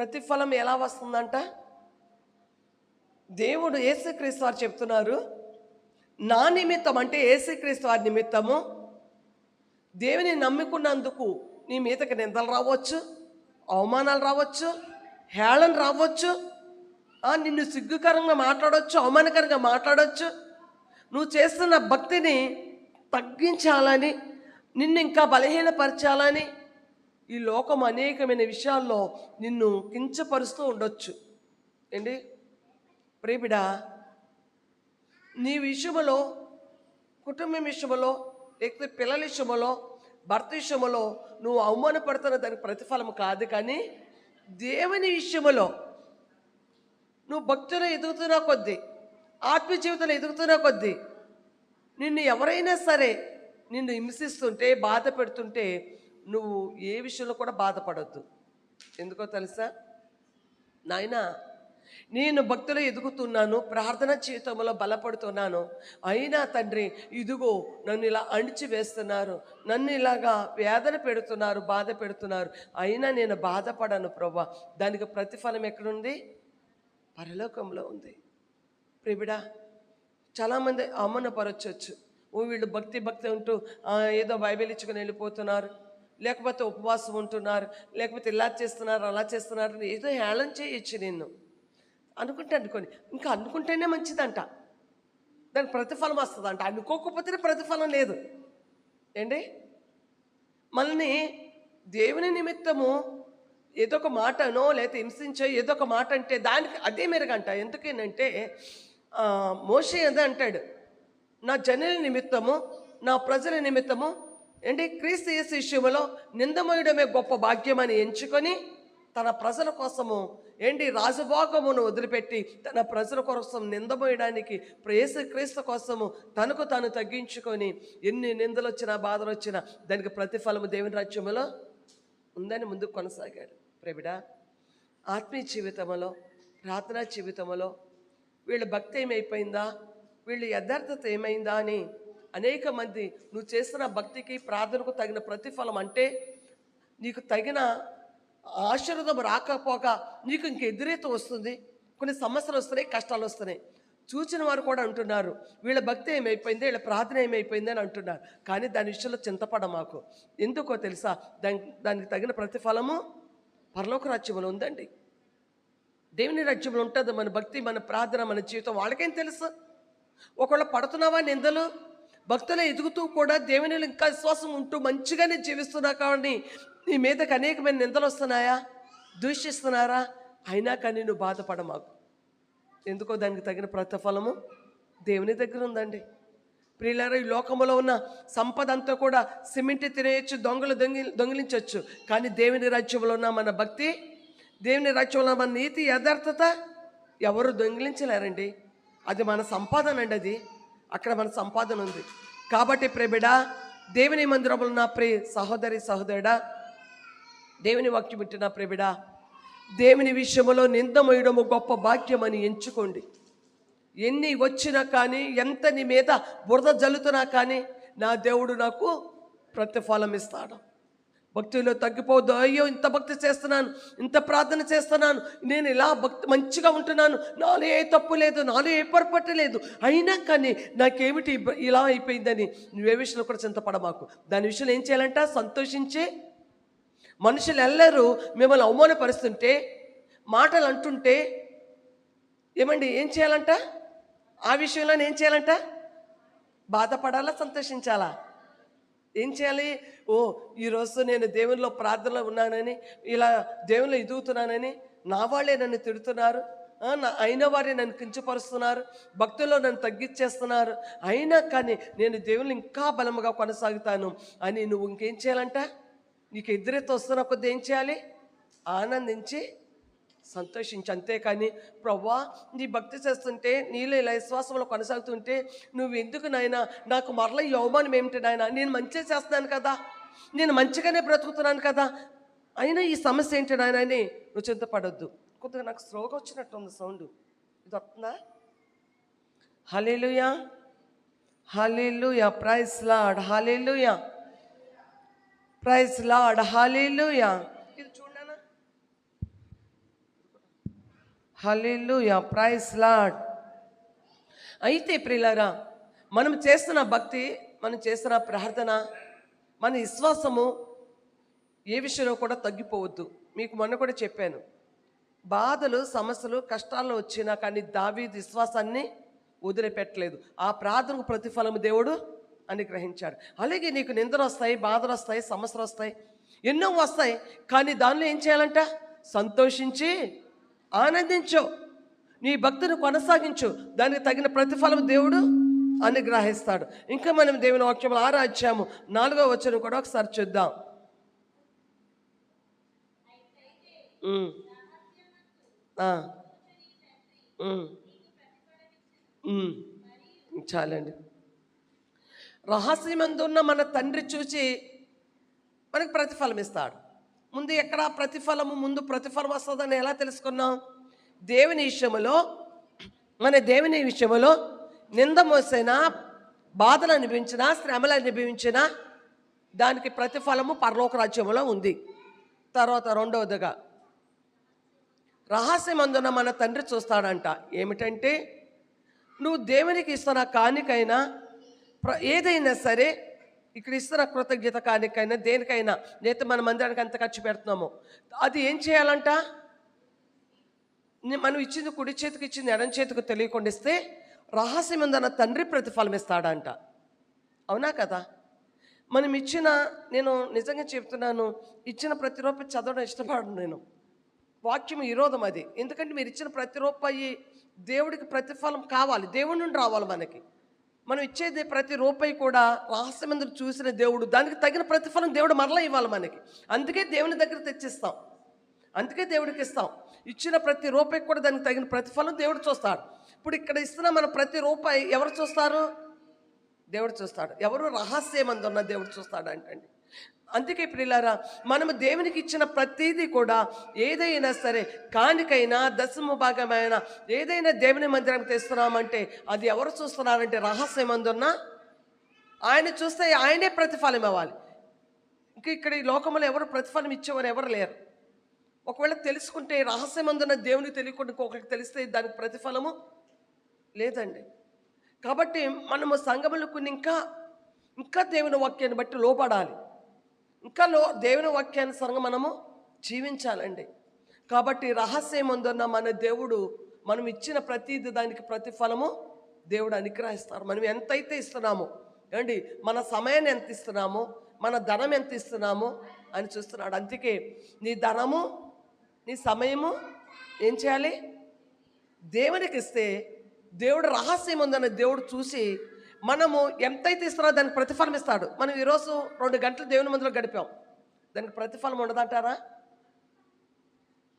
ప్రతిఫలం ఎలా వస్తుందంట? దేవుడు యేసుక్రీస్తు వారు చెప్తున్నారు, నా నిమిత్తం అంటే యేసుక్రీస్తు వారి నిమిత్తము దేవుని నమ్ముకున్నందుకు నీ మీదకి నిందలు రావచ్చు, అవమానాలు రావచ్చు, హేళన రావచ్చు, నిన్ను సిగ్గుకరంగా మాట్లాడవచ్చు, అవమానకరంగా మాట్లాడవచ్చు. నువ్వు చేస్తున్న భక్తిని తగ్గించాలని, నిన్ను ఇంకా బలహీనపరచాలని ఈ లోకం అనేకమైన విషయాల్లో నిన్ను కించపరుస్తూ ఉండొచ్చు. ఏంటి ప్రియబిడా, నీ విషయంలో, కుటుంబం విషయంలో, లేకపోతే పిల్లల విషయంలో, భర్త విషయంలో నువ్వు అవమానపడుతున్న దానికి ప్రతిఫలం కాదు. కానీ దేవుని విషయంలో నువ్వు భక్తులు ఎదుగుతున్నా కొద్దీ, ఆత్మీయ జీవితంలో ఎదుగుతున్నా కొద్దీ, నిన్ను ఎవరైనా సరే నిన్ను హింసిస్తుంటే, బాధ పెడుతుంటే నువ్వు ఏ విషయంలో కూడా బాధపడద్దు. ఎందుకో తెలుసా? నాయనా, నేను భక్తులు ఎదుగుతున్నాను, ప్రార్థన జీవితంలో బలపడుతున్నాను, అయినా తండ్రి ఇదిగో నన్ను ఇలా అణిచి వేస్తున్నారు, నన్ను ఇలాగా వేదన పెడుతున్నారు, బాధ పెడుతున్నారు, అయినా నేను బాధపడను ప్రభా. దానికి ప్రతిఫలం ఎక్కడుంది? పరలోకంలో ఉంది. ప్రియబిడా, చాలామంది అవమానపరచవచ్చు. వీళ్ళు భక్తి ఉంటూ ఏదో బైబిల్ ఇచ్చుకొని వెళ్ళిపోతున్నారు, లేకపోతే ఉపవాసం ఉంటున్నారు, లేకపోతే ఇలా చేస్తున్నారు, అలా చేస్తున్నారు, ఏదో హేళన చేయొచ్చు నిన్ను అనుకోని. ఇంకా అనుకుంటేనే మంచిదంట, దానికి ప్రతిఫలం వస్తుందంట. అనుకోకపోతేనే ప్రతిఫలం లేదు. ఏంటి మనల్ని దేవుని నిమిత్తము ఏదో ఒక మాటనో లేకపోతే హింసించో ఏదో ఒక మాట అంటే దానికి అదే మెరుగంట. ఎందుకేనంటే మోషే అదే అంటాడు, నా జనుల నిమిత్తము, నా ప్రజల నిమిత్తము ఏంటి క్రీస్తు యేసు విషయంలో నిందమోయడమే గొప్ప భాగ్యమని ఎంచుకొని తన ప్రజల కోసము ఏంటి రాజభోగమును వదిలిపెట్టి తన ప్రజల కోసం నిందమోయడానికి క్రీస్తు కోసము తనకు తాను తగ్గించుకొని ఎన్ని నిందలు వచ్చినా బాధలు వచ్చినా దానికి ప్రతిఫలము దేవుని రాజ్యములో ఉందని ముందుకు కొనసాగాడు. ప్రియబిడా, ఆత్మీయ జీవితంలో, ప్రార్థనా జీవితంలో వీళ్ళ భక్తి ఏమైపోయిందా, వీళ్ళ యథార్థత ఏమైందా అని అనేక మంది నువ్వు చేస్తున్న భక్తికి ప్రార్థనకు తగిన ప్రతిఫలం అంటే నీకు తగిన ఆశీర్వాదం రాకపోగా నీకు ఇంక ఎదురైతే వస్తుంది, కొన్ని సమస్యలు వస్తున్నాయి, కష్టాలు వస్తున్నాయి. చూచిన వారు కూడా అంటున్నారు వీళ్ళ భక్తి ఏమైపోయింది, వీళ్ళ ప్రార్థన ఏమైపోయింది అని అంటున్నారు. కానీ దాని విషయంలో చింతపడ మాకు. ఎందుకో తెలుసా? దానికి తగిన ప్రతిఫలము పరలోక రాజ్యంలో ఉందండి. దేవుని రాజ్యంలో ఉంటుంది మన భక్తి, మన ప్రార్థన, మన జీవితం. వాళ్ళకేం తెలుసు? ఒకవేళ పడుతున్నావా నిందలు, భక్తులు ఎదుగుతూ కూడా దేవునిలో ఇంకా విశ్వాసం ఉంటూ మంచిగానే జీవిస్తున్నా కానీ నీ మీదకి అనేకమైన నిందలు వస్తున్నాయా, దూషిస్తున్నారా, అయినా కానీ నువ్వు బాధపడ మాకు. ఎందుకో దానికి తగిన ప్రతిఫలము దేవుని దగ్గర ఉందండి. ప్రియులారా, ఈ లోకంలో ఉన్న సంపద అంతా కూడా సిమెంట్ తినేయచ్చు, దొంగిలించవచ్చు. కానీ దేవుని రాజ్యంలో ఉన్న మన భక్తి, దేవుని రాజ్యంలో మన నీతి, యథార్థత ఎవరు దొంగిలించలేరండి. అది మన సంపాదన అండి. అది అక్కడ మన సంపాదన ఉంది. కాబట్టి ప్రియబిడా, దేవుని మందిరంలో ఉన్న ప్రియ సహోదరి సహోదరుడా, దేవుని వాక్యం వింటున్న ప్రియబిడా, దేవుని విషయంలో నిందమోయడము గొప్ప భాగ్యమని ఎంచుకోండి. ఎన్ని వచ్చినా కానీ, ఎంత నీ మీద బురద జల్లుతున్నా కానీ నా దేవుడు నాకు ప్రతిఫలం ఇస్తాడు. భక్తిలో తగ్గిపోద్దు. అయ్యో ఇంత భక్తి చేస్తున్నాను, ఇంత ప్రార్థన చేస్తున్నాను, నేను ఇలా భక్తి మంచిగా ఉంటున్నాను, నాలో ఏ తప్పు లేదు, నాలో ఏ పొరపాటు లేదు, అయినా కానీ నాకేమిటి ఇలా అయిపోయిందని నువ్వే విషయంలో కూడా చింతపడమాకు. దాని విషయంలో ఏం చేయాలంట? సంతోషించే. మనుషులు ఎల్లరూ మిమ్మల్ని అవమానపరుస్తుంటే, మాటలు అంటుంటే ఏమండి ఏం చేయాలంట? ఆ విషయంలో ఏం చేయాలంట? బాధపడాలా, సంతోషించాలా? ఏం చేయాలి? ఈరోజు నేను దేవునిలో ప్రార్థనలో ఉన్నానని, ఇలా దేవునిలో ఎదుగుతున్నానని నా వాళ్ళే నన్ను తిడుతున్నారు, అయిన వారే నన్ను కించపరుస్తున్నారు, భక్తుల్లో నన్ను తగ్గించేస్తున్నారు, అయినా కానీ నేను దేవుని ఇంకా బలముగా కొనసాగుతాను అని నువ్వు ఇంకేం చేయాలంట? నీకు ఎదురెత్తి వస్తున్న కొద్ది ఏం చేయాలి? ఆనందించి సంతోషించి. అంతేకాని ప్రభువా నీ భక్తి చేస్తుంటే, నీలో ఇలా విశ్వాసంలో కొనసాగుతుంటే నువ్వు ఎందుకు నాయనా నాకు మరలా ఈ అవమానం ఏమిటి నాయన, నేను మంచిగా చేస్తున్నాను కదా, నేను మంచిగానే బ్రతుకుతున్నాను కదా, అయినా ఈ సమస్య ఏంటి నాయన అని నువ్వు చింతపడొద్దు. కొద్దిగా నాకు స్లోగా వచ్చినట్టుంది సౌండ్, ఇది వస్తుందా? హల్లెలూయా, హల్లెలూయా, ప్రైజ్ లార్డ్, హల్లెలూయా, ప్రైజ్ లార్డ్, హల్లెలూయా. ఇది చూడనా? హల్లెలూయా, ప్రైజ్ లార్డ్. అయితే ప్రియులారా, మనం చేస్తున్న భక్తి, మనం చేస్తున్న ప్రార్థన, మన విశ్వాసము ఏ విషయంలో కూడా తగ్గిపోవద్దు. మీకు మొన్న కూడా చెప్పాను, బాధలు, సమస్యలు, కష్టాల్లో వచ్చినా కానీ దావీదు విశ్వాసాన్ని వదిలిపెట్టలేదు. ఆ ప్రార్థనకు ప్రతిఫలము దేవుడు అనుగ్రహించాడు. అలాగే నీకు నిందలు వస్తాయి, బాధలు వస్తాయి, సమస్యలు వస్తాయి, ఎన్నో వస్తాయి. కానీ దానిలో ఏం చేయాలంట? సంతోషించి ఆనందించు, నీ భక్తిని కొనసాగించు, దానికి తగిన ప్రతిఫలం దేవుడు అనుగ్రహిస్తాడు. ఇంకా మనం దేవుని వాక్యం 6వ అధ్యాయము 4వ వచనం కూడా ఒకసారి చూద్దాం. చాలండి. రహస్యమందున్న మన తండ్రి చూసి మనకు ప్రతిఫలం ఇస్తాడు. ముందు ఎక్కడ ప్రతిఫలము, ముందు ప్రతిఫలం వస్తుందని ఎలా తెలుసుకున్నాం? దేవుని విషయంలో, మన దేవుని విషయంలో నింద మోసైనా, బాధలు అనిపించినా, శ్రమలు అనిపించినా దానికి ప్రతిఫలము పరలోక రాజ్యంలో ఉంది. తర్వాత రెండవదిగా రహస్యమందున మన తండ్రి చూస్తాడంట. ఏమిటంటే, నువ్వు దేవునికి ఇస్తున్న కానికైనా, ఏదైనా సరే, ఇక్కడ ఇస్తున్న కృతజ్ఞత కానికైనా, దేనికైనా, లేదా మన మందిరానికి ఎంత ఖర్చు పెడుతున్నామో అది ఏం చేయాలంట? మనం ఇచ్చింది కుడి చేతికి, ఇచ్చింది ఎడం చేతికి తెలియకుండా ఇస్తే రహస్యమందున తండ్రి ప్రతిఫలం ఇస్తాడంట. అవునా కదా? మనం ఇచ్చిన, నేను నిజంగా చెప్తున్నాను, ఇచ్చిన ప్రతి రూపాయి చదవడం ఇష్టపడను నేను. వాక్యం విరోధం అది. ఎందుకంటే మీరు ఇచ్చిన ప్రతి రూపాయి దేవుడికి ప్రతిఫలం కావాలి, దేవుడి నుండి రావాలి మనకి. మనం ఇచ్చేది ప్రతి రూపాయి కూడా రహస్యమందు చూసిన దేవుడు, దానికి తగిన ప్రతిఫలం దేవుడు మరలా ఇవ్వాలి మనకి. అందుకే దేవుని దగ్గర తెచ్చిస్తాం, అందుకే దేవుడికి ఇస్తాం. ఇచ్చిన ప్రతి రూపాయికి కూడా దానికి తగిన ప్రతిఫలం దేవుడు చూస్తాడు. ఇప్పుడు ఇక్కడ ఇస్తున్న మన ప్రతి రూపాయి ఎవరు చూస్తారు? దేవుడు చూస్తాడు. ఎవరు? రహస్యమందు ఉన్న దేవుడు చూస్తాడు అంటండి. అందుకే ప్రియులారా, మనము దేవునికి ఇచ్చిన ప్రతిదీ కూడా, ఏదైనా సరే, కానికైనా, దశమ భాగమైనా, ఏదైనా దేవుని మందిరానికి తెస్తున్నామంటే అది ఎవరు చూస్తున్నారంటే రహస్యమందున్న ఆయన చూస్తే ఆయనే ప్రతిఫలం ఇవ్వాలి. ఇంక ఇక్కడ ఈ లోకంలో ఎవరు ప్రతిఫలం ఇచ్చేవారు ఎవరు లేరు. ఒకవేళ తెలుసుకుంటే, రహస్యమందున్న దేవునికి తెలియకుండా ఒకరికి తెలిస్తే దానికి ప్రతిఫలము లేదండి. కాబట్టి మనము సంఘములకు ఇంకా దేవుని వాక్యాన్ని బట్టి లోపడాలి, ఇంకా దేవుని వాక్యానుసారంగా మనము జీవించాలండి. కాబట్టి రహస్యమందున్న మన దేవుడు, మనం ఇచ్చిన ప్రతిదీ దానికి ప్రతిఫలము దేవుడు అనుగ్రహిస్తారు. మనం ఎంతైతే ఇస్తున్నామో, ఏమండి, మన సమయాన్ని ఎంత ఇస్తున్నామో, మన ధనం ఎంత ఇస్తున్నామో అని చూస్తున్నాడు. అందుకే నీ ధనము, నీ సమయము ఏం చేయాలి? దేవునికి ఇస్తే దేవుడు రహస్యమందున్న దేవుడు చూసి మనము ఎంతైతే ఇస్తున్నారో దానికి ప్రతిఫలం ఇస్తాడు. మనం ఈరోజు 2 గంటలు దేవుని మందిలో గడిపాం, దానికి ప్రతిఫలం ఉండదంటారా?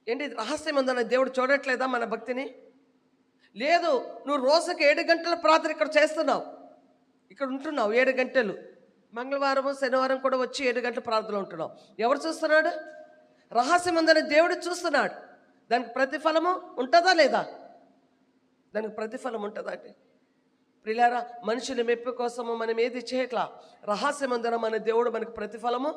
ఏంటి, రహస్యమందున్న దేవుడు చూడట్లేదా మన భక్తిని? లేదు, నువ్వు రోజుకి 7 గంటల ప్రార్థన ఇక్కడ చేస్తున్నావు, ఇక్కడ ఉంటున్నావు 7 గంటలు, మంగళవారం శనివారం కూడా వచ్చి 7 గంటల ప్రార్థనలు ఉంటున్నావు. ఎవరు చూస్తున్నాడు? రహస్యమందున్న దేవుడు చూస్తున్నాడు. దానికి ప్రతిఫలము ఉంటుందా లేదా? దానికి ప్రతిఫలం ఉంటుందా అంటే, ప్రియులారా, మనుషుల మెప్పు కోసము మనం ఏది చేయట్లా. రహస్యమందున మన దేవుడు మనకు ప్రతిఫలము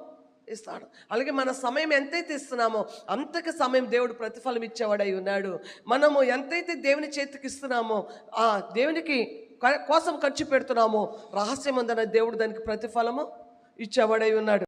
ఇస్తాడు. అలాగే మన సమయం ఎంతైతే ఇస్తున్నామో అంతకి సమయం దేవుడు ప్రతిఫలం ఇచ్చేవాడై ఉన్నాడు. మనము ఎంతైతే దేవుని చేతికి ఇస్తున్నామో, ఆ దేవునికి కోసం ఖర్చు పెడుతున్నామో, రహస్యమందున దేవుడు దానికి ప్రతిఫలము ఇచ్చేవాడై ఉన్నాడు.